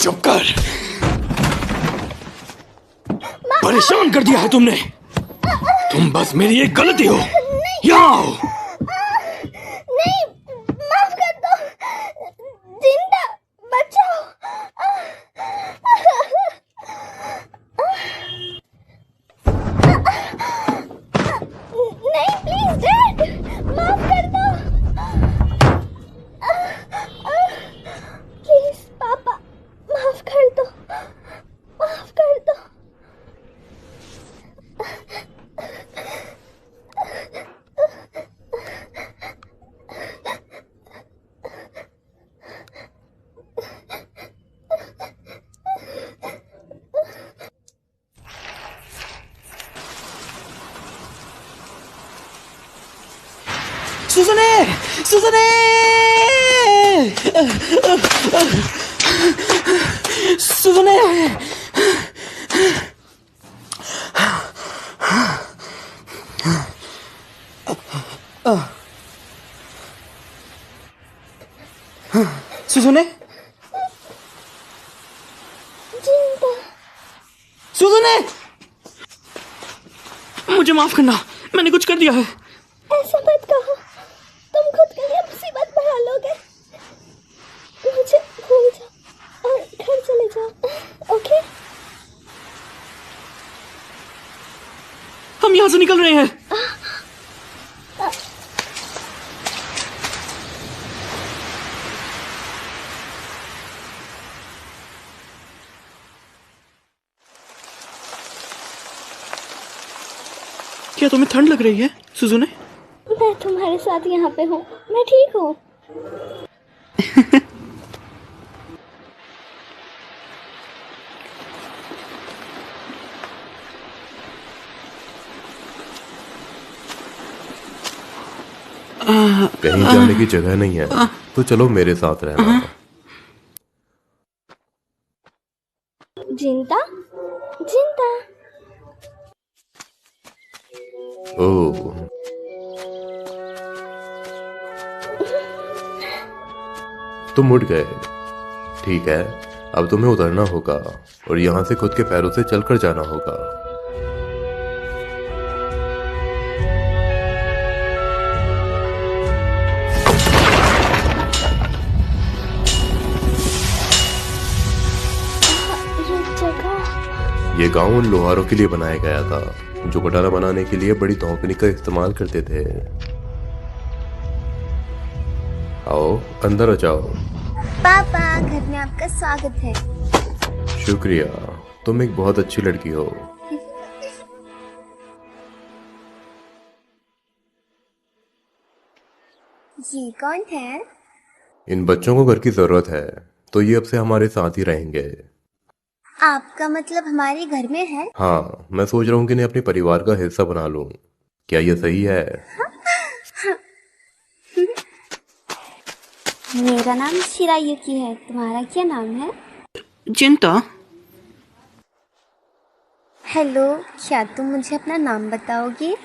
चुप कर। परेशान कर दिया है तुमने। तुम बस मेरी एक गलती हो। यहाँ आओ। नहीं, माफ कर दो। जिंदा बचाओ। नहीं, प्लीज डैड, माफ कर दो। प्लीज पापा, माफ कर दो, माफ कर दो। सुजने, सुजने, सुजने। सुजने, जिंदा। सुजने, मुझे माफ करना, मैंने कुछ कर दिया है। ऐसा मत कहो, तुम खुद के लिए मुसीबत बढ़ा लोगे। मुझे भूल जाओ और घर चले जाओ, ओके? हम यहाँ से निकल रहे हैं। क्या तुम्हें ठंड लग रही है, सुजुने? मैं तुम्हारे साथ यहाँ पे हूँ, मैं ठीक हूँ। कहीं जाने की जगह नहीं है, तो चलो मेरे साथ रहना। जिंदा, जिंदा। ओह, तुम उठ गए। ठीक है, अब तुम्हें उतरना होगा और यहाँ से खुद के पैरों से चलकर जाना होगा। ये जगह। ये गांव उन लोहारों के लिए बनाया गया था जो कटारा बनाने के लिए बड़ी तोपनी का इस्तेमाल करते थे। आओ, अंदर आ जाओ। पापा, घर में आपका स्वागत है। शुक्रिया, तुम एक बहुत अच्छी लड़की हो। ये कौन है? इन बच्चों को घर की जरूरत है, तो ये अब से हमारे साथ ही रहेंगे। आपका मतलब हमारे घर में है? हाँ, मैं सोच रहा हूँ कि इन्हें अपने परिवार का हिस्सा बना लूं। क्या ये सही है? मेरा नाम शिरायुकी है, तुम्हारा क्या नाम है? चिंता। हेलो, क्या तुम मुझे अपना नाम बताओगे?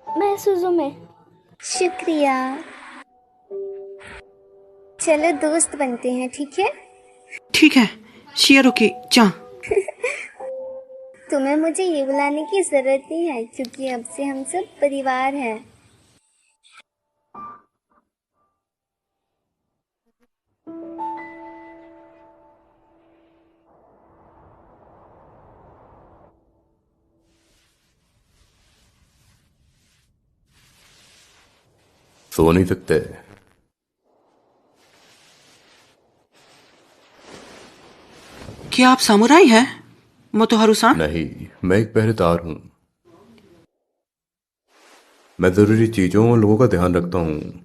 मैं सुजुमे। शुक्रिया। चलो दोस्त बनते हैं, ठीक है? ठीक है, शियारुकी चां। तुम्हें मुझे ये बुलाने की जरूरत नहीं है, क्योंकि अब से हम सब परिवार हैं। सो नहीं सकते। क्या आप सामुराई हैं, मोतोहारू-सान? नहीं, मैं एक पहरेदार हूँ। मैं जरूरी चीजों और लोगों का ध्यान रखता हूँ।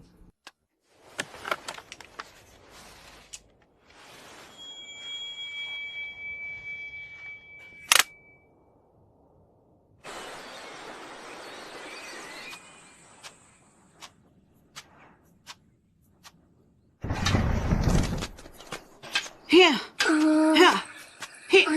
Here. Here. Here.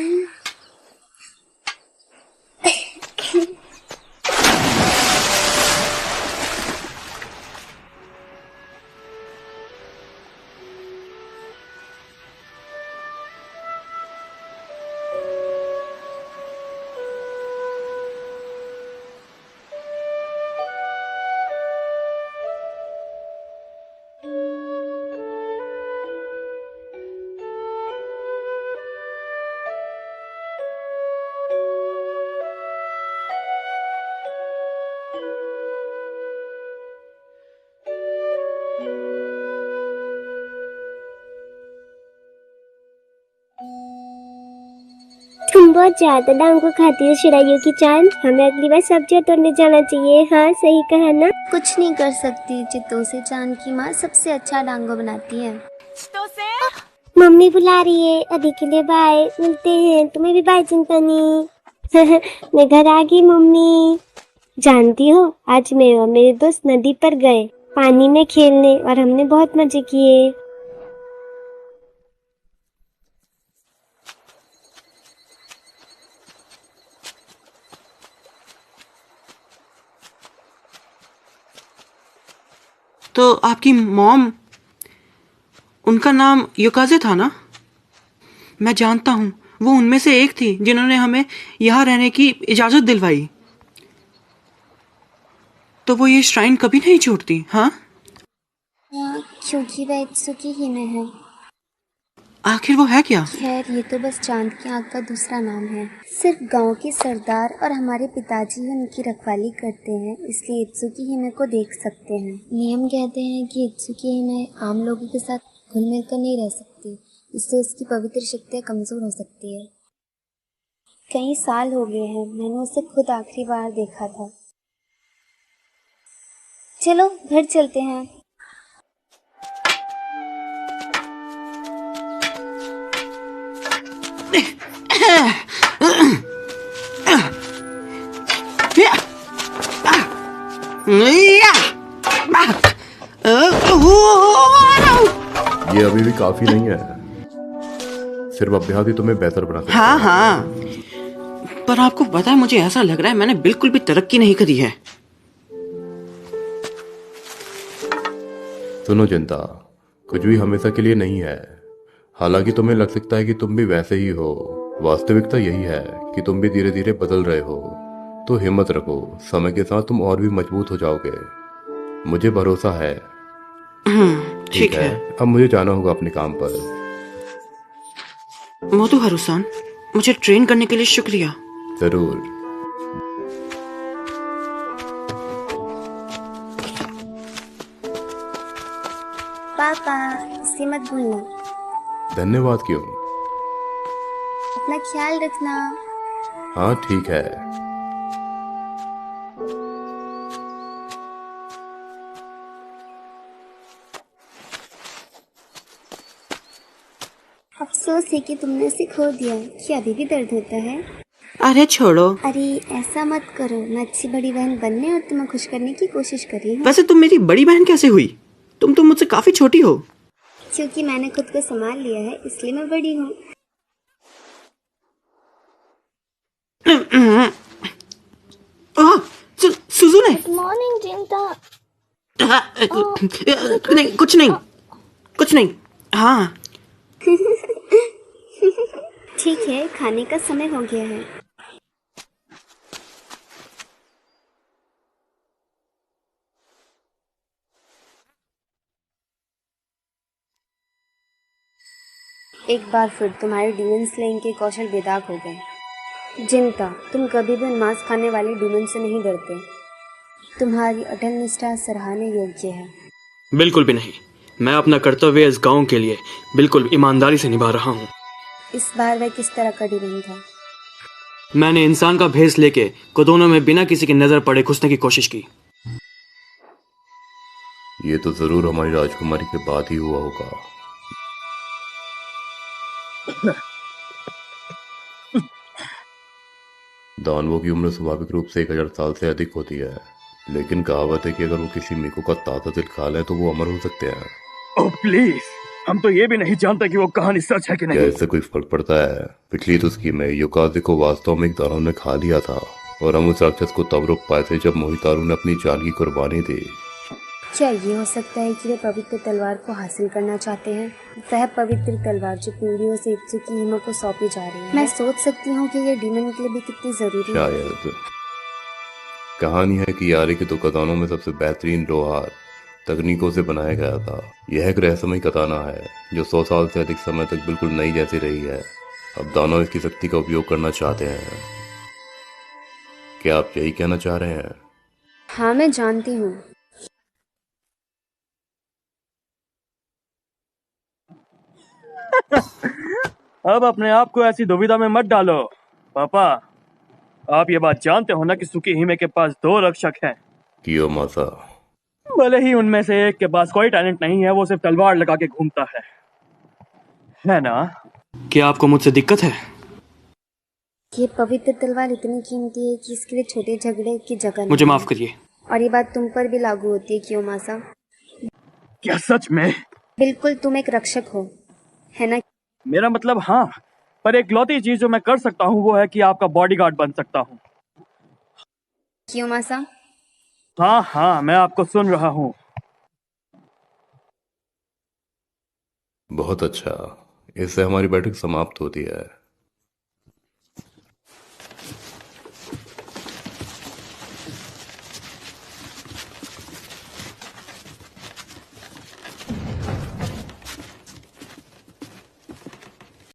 बहुत ज्यादा डांग को खाती है चिड़ैयों की चांद। हमें अगली बार सब्जियां तोड़ने जाना चाहिए। हाँ सही कहा ना। कुछ नहीं कर सकती, चित्तों से चांद की माँ सबसे अच्छा डांगो बनाती है। मम्मी बुला रही है, अभी के लिए बाय, मिलते हैं। तुम्हें भी बाय चिंतानी। मैं घर आ गई मम्मी। जानती हो, आज मैं और मेरे दोस्त नदी पर गए पानी में खेलने और हमने बहुत मजे किए। तो आपकी मॉम, उनका नाम युकाजे था ना? मैं जानता हूँ, वो उनमें से एक थी जिन्होंने हमें यहाँ रहने की इजाज़त दिलवाई। तो वो ये श्राइन कभी नहीं छोड़ती, हाँ? क्योंकि वह इत्सुकी ही में है। आखिर वो है क्या? खैर, ये तो बस चांद की आंख का दूसरा नाम है। सिर्फ गांव के सरदार और हमारे पिताजी ही उनकी रखवाली करते हैं, इसलिए इत्सुकी हिमे को देख सकते हैं। नियम कहते हैं कि इत्सुकी हिमे आम लोगों के साथ घुल मिल कर नहीं रह सकती, इससे उसकी पवित्र शक्तियाँ कमजोर हो सकती है। कई साल हो गए हैं, मैंने उसे खुद आखिरी बार देखा था। चलो घर चलते हैं। ये अभी भी काफी नहीं है, सिर्फ अभ्यास ही तुम्हें बेहतर बना सकता है। हाँ हाँ, पर आपको पता है, मुझे ऐसा लग रहा है मैंने बिल्कुल भी तरक्की नहीं करी है। सुनो चिंता, कुछ भी हमेशा के लिए नहीं है। हालांकि तुम्हें लग सकता है कि तुम भी वैसे ही हो, वास्तविकता यही है कि तुम भी धीरे धीरे बदल रहे हो। तो हिम्मत रखो, समय के साथ तुम और भी मजबूत हो जाओगे, मुझे भरोसा है। ठीक है। अब मुझे जाना होगा अपने काम पर। मोटू हारुसान, मुझे ट्रेन करने के लिए शुक्रिया। जरूर। पापा, इसे मत भूलना। धन्यवाद। क्यों? अपना ख्याल रखना। हाँ ठीक है। अफसोस है कि तुमने उसे खो दिया। क्या अभी भी दर्द होता है? अरे छोड़ो। अरे ऐसा मत करो, मैं अच्छी बड़ी बहन बनने और तुम्हें खुश करने की कोशिश कर रही हूँ। वैसे तुम मेरी बड़ी बहन कैसे हुई? तुम तो मुझसे काफी छोटी हो। क्योंकि मैंने खुद को संभाल लिया है, इसलिए मैं बड़ी हूँ। सुजुने। गुड मॉर्निंग चिंता। नहीं, कुछ नहीं, कुछ नहीं। हाँ ठीक है, खाने का समय हो गया है। एक बार फिर तुम्हारे डीमन स्लेइंग के कौशल बेदाग हो गए। जिंता, तुम कभी भी मांस खाने वाले डीमन से नहीं डरते। तुम्हारी अटल निष्ठा सराहने योग्य है। बिल्कुल भी नहीं। मैं अपना कर्तव्य इस गांव के लिए बिल्कुल ईमानदारी से निभा रहा हूँ। इस बार वह किस तरह का डीमन था? मैंने इंसान का भेष लेके कोदोनों में बिना किसी की नजर पड़े घुसने की कोशिश की। ये तो जरूर हमारी राजकुमारी के बाद ही हुआ होगा। दानवों की उम्र स्वाभाविक रूप से 1000 साल से अधिक होती है, लेकिन कहावत है कि अगर वो किसी मिको का ताजा दिल खा ले तो वो अमर हो सकते हैं। ओह प्लीज, हम तो ये भी नहीं जानते कि वो कहानी सच है कि क्या इससे कोई फर्क पड़ता है? पिछली तुस्की में युकाजे को वास्तव में एक दानव ने खा लिया था और हम उस राक्षस को तब रोक पाए थे जब मोहितारू ने अपनी जान की कुर्बानी दी। क्या ये हो सकता है कि वे पवित्र तलवार को हासिल करना चाहते हैं? वह पवित्र तलवार जो पीढ़ियों से इत्सुकी हिमे को सौंपी जा रही है। मैं सोच सकती हूँ कि ये डीमन के लिए भी कितनी जरूरी है। शायद। कहानी है कि यारी के 2 कतानों में सबसे बेहतरीन लोहार तकनीकों से बनाया गया था। यह एक रहस्यमय कताना है जो 100 साल से अधिक समय तक बिल्कुल नई जैसी रही है। अब दानव इसकी शक्ति का उपयोग करना चाहते हैं। क्या आप यही कहना चाह रहे हैं? हाँ, मैं जानती हूँ। अब अपने आप को ऐसी दुविधा में मत डालो। पापा, आप ये बात जानते हो ना कि सुकीहिमे के पास 2 रक्षक हैं। कियोमासा, भले ही उनमें से एक के पास कोई टैलेंट नहीं है, वो सिर्फ तलवार लगा के घूमता है ना? क्या आपको मुझसे दिक्कत है? ये पवित्र तलवार इतनी कीमती है कि इसके लिए छोटे झगड़े की जगह नहीं मुझे है। माफ करिए। और ये बात तुम पर भी लागू होती है कियोमासा। क्या सच में? बिल्कुल, तुम एक रक्षक हो, है ना? मेरा मतलब हाँ, पर एक लौती चीज जो मैं कर सकता हूँ वो है कि आपका बॉडीगार्ड बन सकता हूँ। कियोमासा, हाँ हाँ, मैं आपको सुन रहा हूँ। बहुत अच्छा। इससे हमारी बैठक समाप्त होती है।